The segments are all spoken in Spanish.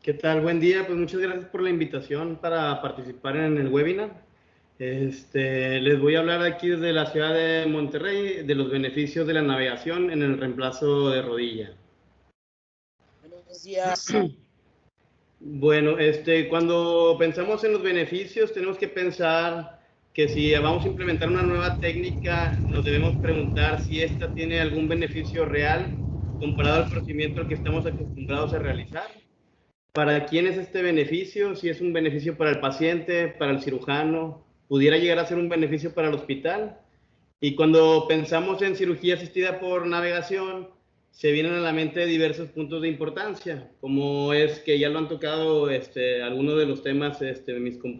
¿Qué tal? Buen día. Pues muchas gracias por la invitación para participar en el webinar. Les voy a hablar aquí desde la ciudad de Monterrey de los beneficios de la navegación en el reemplazo de rodilla. Buenos días. Bueno, cuando pensamos en los beneficios, tenemos que pensar que si vamos a implementar una nueva técnica, nos debemos preguntar si esta tiene algún beneficio real comparado al procedimiento al que estamos acostumbrados a realizar. ¿Para quién es este beneficio? Si es un beneficio para el paciente, para el cirujano, pudiera llegar a ser un beneficio para el hospital. Y cuando pensamos en cirugía asistida por navegación, se vienen a la mente diversos puntos de importancia, como es que ya lo han tocado algunos de los temas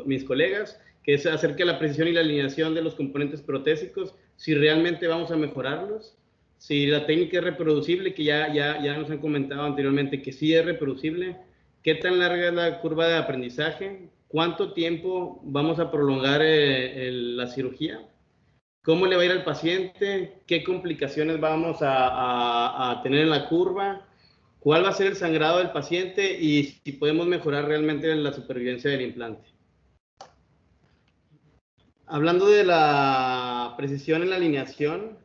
mis colegas, que es acerca de la precisión y la alineación de los componentes protésicos, si realmente vamos a mejorarlos, si la técnica es reproducible, que ya nos han comentado anteriormente que sí es reproducible, qué tan larga es la curva de aprendizaje, cuánto tiempo vamos a prolongar la cirugía, cómo le va a ir al paciente, qué complicaciones vamos a tener en la curva, cuál va a ser el sangrado del paciente y si podemos mejorar realmente la supervivencia del implante. Hablando de la precisión en la alineación,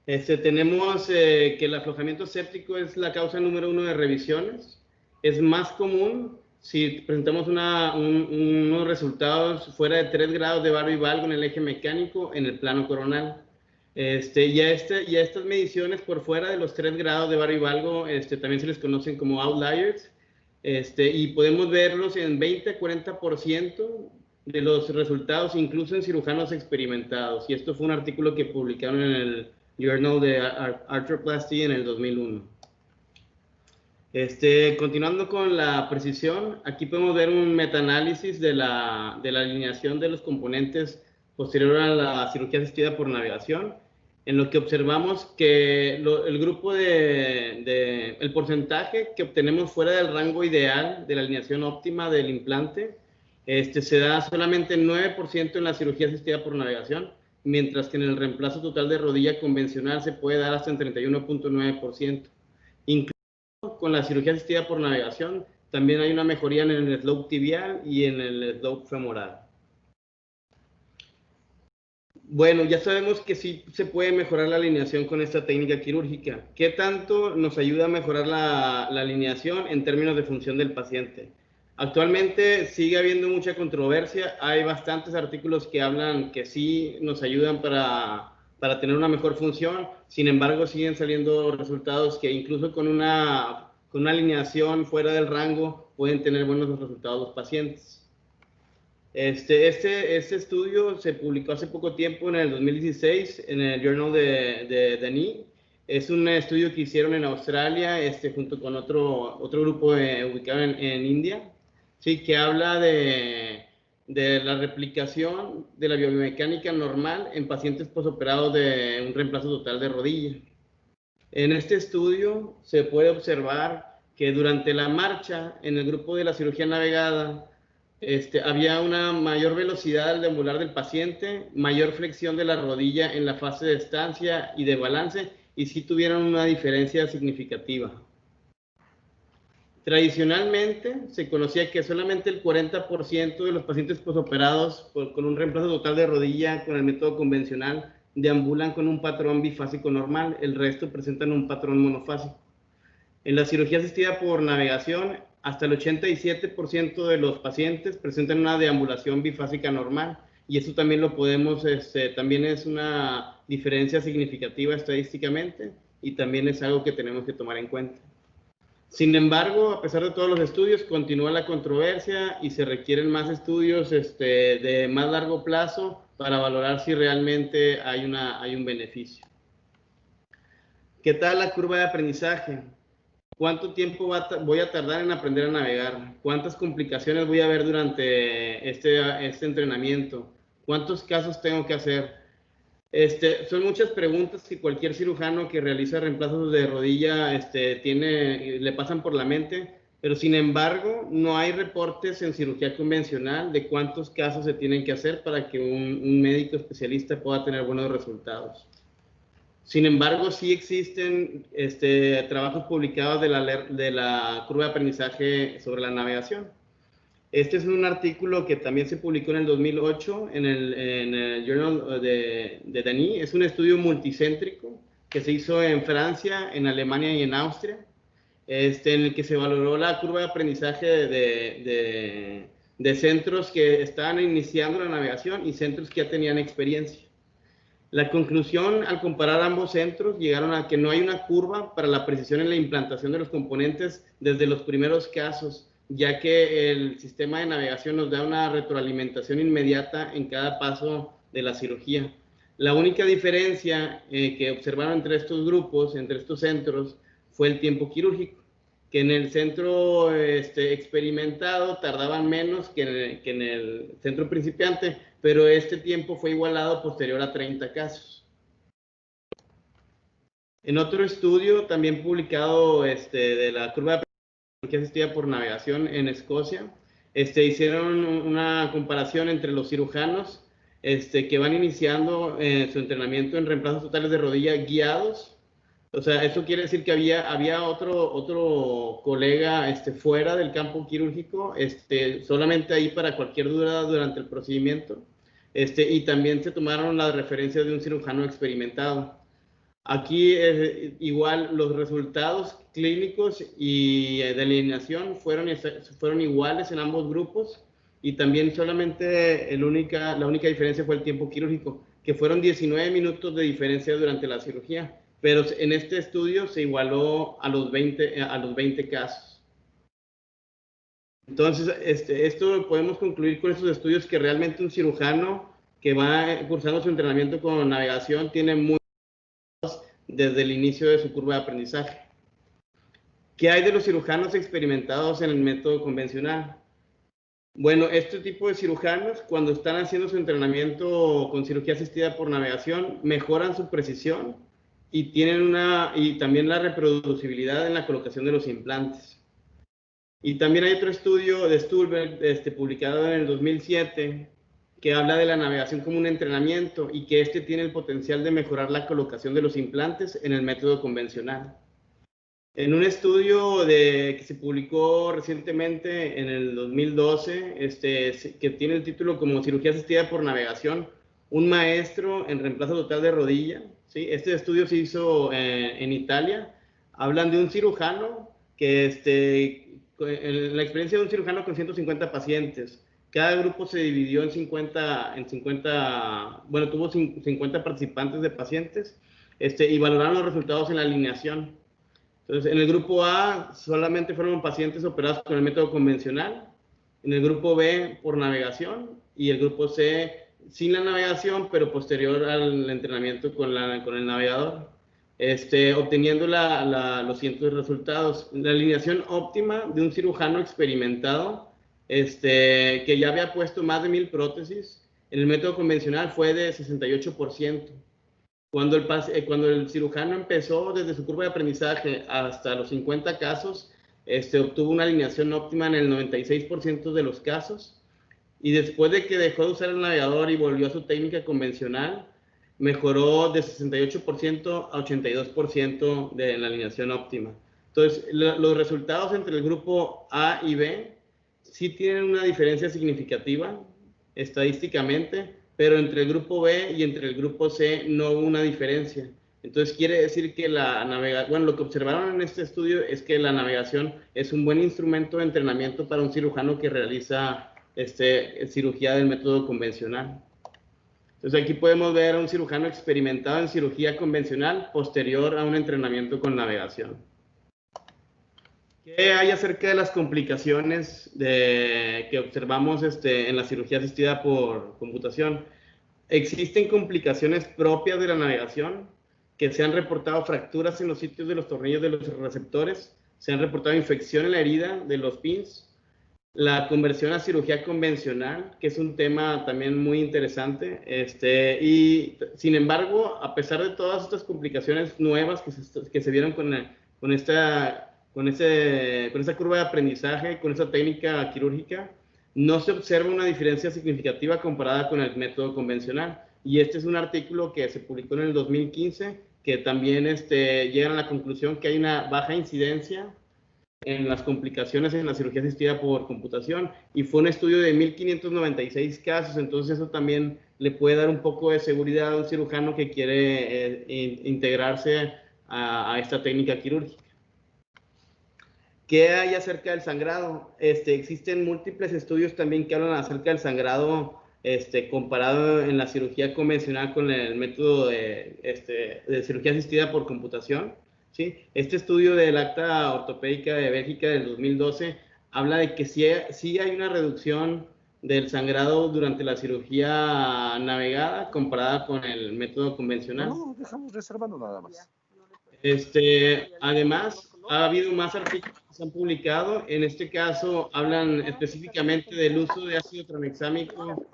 tenemos que el aflojamiento séptico es la causa número 1 de revisiones. Es más común si presentamos unos resultados fuera de 3 grados de barro y valgo en el eje mecánico en el plano coronal. Y a estas mediciones por fuera de los 3 grados de barro y valgo también se les conocen como outliers. Y podemos verlos en 20 a 40% de los resultados, incluso en cirujanos experimentados. Y esto fue un artículo que publicaron en el Journal de Arthroplasty en el 2001. Continuando con la precisión, aquí podemos ver un metaanálisis de la alineación de los componentes posterior a la cirugía asistida por navegación, en lo que observamos que el grupo el porcentaje que obtenemos fuera del rango ideal de la alineación óptima del implante se da solamente 9% en la cirugía asistida por navegación, mientras que en el reemplazo total de rodilla convencional se puede dar hasta en 31.9%. Incluso con la cirugía asistida por navegación, también hay una mejoría en el slope tibial y en el slope femoral. Bueno, ya sabemos que sí se puede mejorar la alineación con esta técnica quirúrgica. ¿Qué tanto nos ayuda a mejorar la alineación en términos de función del paciente? Actualmente sigue habiendo mucha controversia. Hay bastantes artículos que hablan que sí nos ayudan para tener una mejor función. Sin embargo, siguen saliendo resultados que incluso con una alineación fuera del rango pueden tener buenos resultados los pacientes. Este estudio se publicó hace poco tiempo, en el 2016, en el Journal de Denis. Es un estudio que hicieron en Australia, junto con otro grupo ubicado en India, sí, que habla de la replicación de la biomecánica normal en pacientes posoperados de un reemplazo total de rodilla. En este estudio se puede observar que durante la marcha, en el grupo de la cirugía navegada, había una mayor velocidad al deambular del paciente, mayor flexión de la rodilla en la fase de estancia y de balance, y sí tuvieron una diferencia significativa. Tradicionalmente se conocía que solamente el 40% de los pacientes posoperados con un reemplazo total de rodilla con el método convencional deambulan con un patrón bifásico normal, el resto presentan un patrón monofásico. En la cirugía asistida por navegación, hasta el 87% de los pacientes presentan una deambulación bifásica normal, y eso también lo podemos, también es una diferencia significativa estadísticamente, y también es algo que tenemos que tomar en cuenta. Sin embargo, a pesar de todos los estudios, continúa la controversia y se requieren más estudios de más largo plazo para valorar si realmente hay un beneficio. ¿Qué tal la curva de aprendizaje? ¿Cuánto tiempo voy a tardar en aprender a navegar? ¿Cuántas complicaciones voy a ver durante este entrenamiento? ¿Cuántos casos tengo que hacer? Son muchas preguntas que cualquier cirujano que realiza reemplazos de rodilla le pasan por la mente, pero sin embargo no hay reportes en cirugía convencional de cuántos casos se tienen que hacer para que un médico especialista pueda tener buenos resultados. Sin embargo, sí existen trabajos publicados de la curva de aprendizaje sobre la navegación. Este es un artículo que también se publicó en el 2008 en el Journal de Denis. Es un estudio multicéntrico que se hizo en Francia, en Alemania y en Austria, en el que se valoró la curva de aprendizaje de centros que estaban iniciando la navegación y centros que ya tenían experiencia. La conclusión, al comparar ambos centros, llegaron a que no hay una curva para la precisión en la implantación de los componentes desde los primeros casos, ya que el sistema de navegación nos da una retroalimentación inmediata en cada paso de la cirugía. La única diferencia que observaron entre estos grupos, entre estos centros, fue el tiempo quirúrgico, que en el centro experimentado tardaban menos que en el centro principiante, pero este tiempo fue igualado posterior a 30 casos. En otro estudio, también publicado de la curva de aprendizaje asistida por navegación en Escocia, hicieron una comparación entre los cirujanos que van iniciando su entrenamiento en reemplazos totales de rodilla guiados. O sea, eso quiere decir que había otro colega fuera del campo quirúrgico, solamente ahí para cualquier duda durante el procedimiento. Y también se tomaron las referencias de un cirujano experimentado. Aquí igual los resultados clínicos y de alineación fueron iguales en ambos grupos, y también solamente la única diferencia fue el tiempo quirúrgico, que fueron 19 minutos de diferencia durante la cirugía, pero en este estudio se igualó a los 20 casos. Entonces, esto podemos concluir con estos estudios, que realmente un cirujano que va cursando su entrenamiento con navegación tiene muy desde el inicio de su curva de aprendizaje. ¿Qué hay de los cirujanos experimentados en el método convencional? Bueno, este tipo de cirujanos, cuando están haciendo su entrenamiento con cirugía asistida por navegación, mejoran su precisión y también la reproducibilidad en la colocación de los implantes. Y también hay otro estudio de Stulberg, publicado en el 2007, que habla de la navegación como un entrenamiento y que tiene el potencial de mejorar la colocación de los implantes en el método convencional. En un estudio que se publicó recientemente en el 2012, que tiene el título como Cirugía asistida por navegación, un maestro en reemplazo total de rodilla, ¿sí? Este estudio se hizo en Italia. Hablan de un cirujano que, la experiencia de un cirujano con 150 pacientes. Cada grupo se dividió en 50, bueno, tuvo 50 participantes de pacientes, y valoraron los resultados en la alineación. Entonces, en el grupo A solamente fueron pacientes operados con el método convencional, en el grupo B por navegación, y el grupo C sin la navegación, pero posterior al entrenamiento con el navegador, obteniendo los siguientes resultados. La alineación óptima de un cirujano experimentado, que ya había puesto más de 1000 prótesis, en el método convencional fue de 68%. Cuando el cirujano empezó desde su curva de aprendizaje hasta los 50 casos, obtuvo una alineación óptima en el 96% de los casos. Y después de que dejó de usar el navegador y volvió a su técnica convencional, mejoró de 68% a 82% de la alineación óptima. Entonces, los resultados entre el grupo A y B sí tienen una diferencia significativa estadísticamente, pero entre el grupo B y entre el grupo C no hubo una diferencia. Entonces quiere decir que lo que observaron en este estudio es que la navegación es un buen instrumento de entrenamiento para un cirujano que realiza cirugía del método convencional. Entonces aquí podemos ver a un cirujano experimentado en cirugía convencional posterior a un entrenamiento con navegación. ¿Qué hay acerca de las complicaciones que observamos en la cirugía asistida por computación? Existen complicaciones propias de la navegación, que se han reportado fracturas en los sitios de los tornillos de los receptores, se han reportado infección en la herida de los pins, la conversión a cirugía convencional, que es un tema también muy interesante, y sin embargo, a pesar de todas estas complicaciones nuevas que se vieron con esta curva de aprendizaje, con esta técnica quirúrgica, no se observa una diferencia significativa comparada con el método convencional. Y este es un artículo que se publicó en el 2015, que también llegan a la conclusión que hay una baja incidencia en las complicaciones en la cirugía asistida por computación, y fue un estudio de 1596 casos, entonces eso también le puede dar un poco de seguridad a un cirujano que quiere integrarse a esta técnica quirúrgica. ¿Qué hay acerca del sangrado? Existen múltiples estudios también que hablan acerca del sangrado comparado en la cirugía convencional con el método de cirugía asistida por computación. ¿Sí? Este estudio del Acta Ortopédica de Bélgica del 2012 habla de que sí hay una reducción del sangrado durante la cirugía navegada comparada con el método convencional. No, dejamos reservando nada más. Además, ha habido más artículos que se han publicado. En este caso, hablan específicamente del uso de ácido tranexámico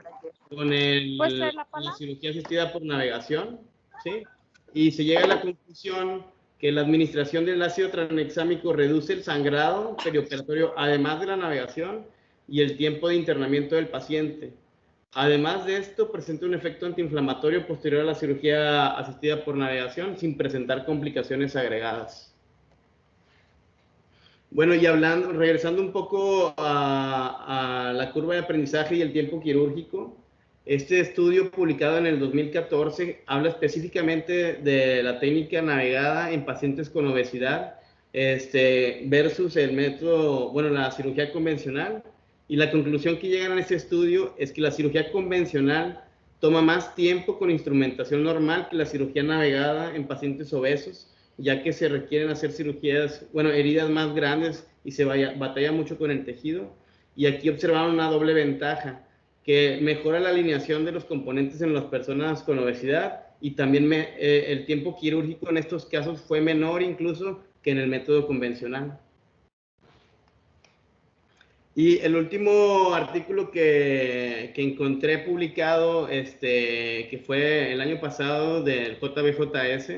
con la cirugía asistida por navegación, ¿sí? Y se llega a la conclusión que la administración del ácido tranexámico reduce el sangrado perioperatorio, además de la navegación, y el tiempo de internamiento del paciente. Además de esto, presenta un efecto antiinflamatorio posterior a la cirugía asistida por navegación, sin presentar complicaciones agregadas. Bueno, y regresando un poco a la curva de aprendizaje y el tiempo quirúrgico, este estudio publicado en el 2014 habla específicamente de la técnica navegada en pacientes con obesidad versus el método, bueno, la cirugía convencional. Y la conclusión que llegan a este estudio es que la cirugía convencional toma más tiempo con instrumentación normal que la cirugía navegada en pacientes obesos, ya que se requieren hacer cirugías, bueno, heridas más grandes y se batalla mucho con el tejido. Y aquí observaron una doble ventaja, que mejora la alineación de los componentes en las personas con obesidad, y también el tiempo quirúrgico en estos casos fue menor incluso que en el método convencional. Y el último artículo que encontré publicado, que fue el año pasado del JBJS,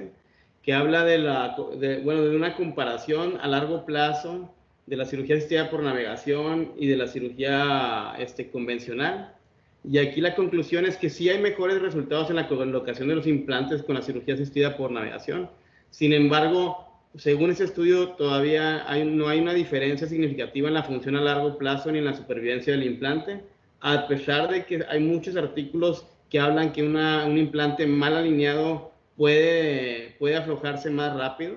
que habla de una comparación a largo plazo de la cirugía asistida por navegación y de la cirugía convencional. Y aquí la conclusión es que sí hay mejores resultados en la colocación de los implantes con la cirugía asistida por navegación. Sin embargo, según ese estudio, todavía no hay una diferencia significativa en la función a largo plazo ni en la supervivencia del implante, a pesar de que hay muchos artículos que hablan que un implante mal alineado puede aflojarse más rápido,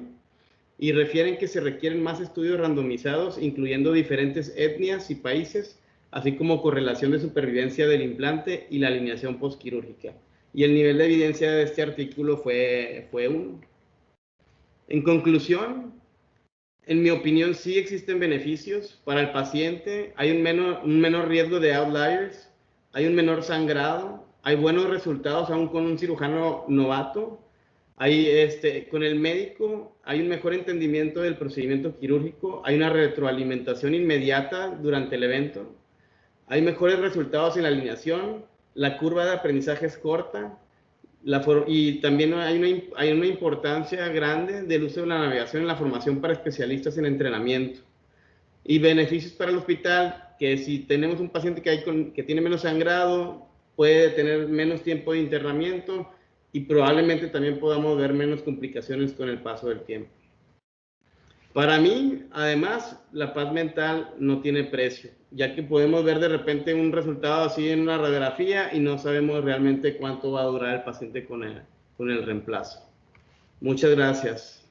y refieren que se requieren más estudios randomizados, incluyendo diferentes etnias y países, así como correlación de supervivencia del implante y la alineación postquirúrgica. Y el nivel de evidencia de este artículo fue 1. En conclusión, en mi opinión, sí existen beneficios para el paciente. Hay un menor riesgo de outliers, hay un menor sangrado, hay buenos resultados aún con un cirujano novato. Con el médico hay un mejor entendimiento del procedimiento quirúrgico, hay una retroalimentación inmediata durante el evento, hay mejores resultados en la alineación, la curva de aprendizaje es corta, y también hay una importancia grande del uso de la navegación en la formación para especialistas en entrenamiento. Y beneficios para el hospital, que si tenemos un paciente que tiene menos sangrado, puede tener menos tiempo de internamiento, y probablemente también podamos ver menos complicaciones con el paso del tiempo. Para mí, además, la paz mental no tiene precio, ya que podemos ver de repente un resultado así en una radiografía y no sabemos realmente cuánto va a durar el paciente con el reemplazo. Muchas gracias.